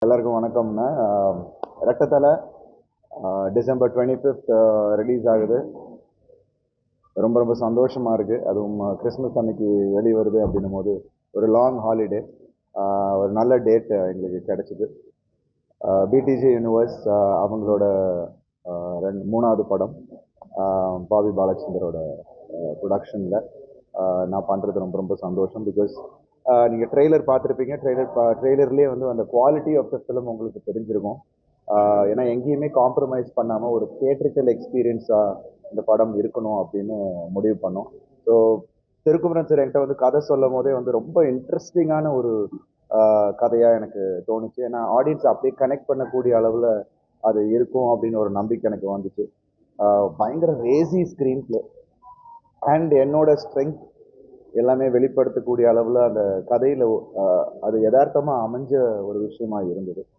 எல்லாருக்கும் வணக்கம்ண்ணா. ரெட்டத்தலை December 25th release ஆகுது. ரொம்ப ரொம்ப சந்தோஷமாக இருக்குது. அதுவும் கிறிஸ்மஸ் அன்னைக்கு வெளிவருது அப்படின்னும் போது ஒரு லாங் ஹாலிடே, ஒரு நல்ல டேட் எங்களுக்கு கிடச்சிது. பிடிஜே யூனிவர்ஸ் அவங்களோட மூணாவது படம் பாவி பாலச்சந்தரோட ப்ரொடக்ஷனில் நான் பண்ணுறது ரொம்ப ரொம்ப சந்தோஷம். பிகாஸ் நீங்கள் ட்ரெய்லர் பார்த்துருப்பீங்க. ட்ரெய்லர்லேயே வந்து அந்த குவாலிட்டி ஆஃப் த ஃபிலிம் உங்களுக்கு தெரிஞ்சிருக்கும். ஏன்னா எங்கேயுமே காம்ப்ரமைஸ் பண்ணாமல் ஒரு தியேட்ரிக்கல் எக்ஸ்பீரியன்ஸாக இந்த படம் இருக்கணும் அப்படின்னு முடிவு பண்ணோம். ஸோ திருக்குமரன் சார் என்கிட்ட வந்து கதை சொல்லும் போதே வந்து ரொம்ப இன்ட்ரெஸ்டிங்கான ஒரு கதையாக எனக்கு தோணுச்சு. ஏன்னா ஆடியன்ஸ் அப்படியே கனெக்ட் பண்ணக்கூடிய அளவில் அது இருக்கும் அப்படின்னு ஒரு நம்பிக்கை எனக்கு வந்துச்சு. பயங்கர ரேசி ஸ்க்ரீன் பிளே அண்ட் என்னோட ஸ்ட்ரென்த் எல்லாமே வெளிப்படுத்தக்கூடிய அளவில் அந்த கதையில் அது யதார்த்தமாக அமைஞ்ச ஒரு விஷயமா இருந்தது.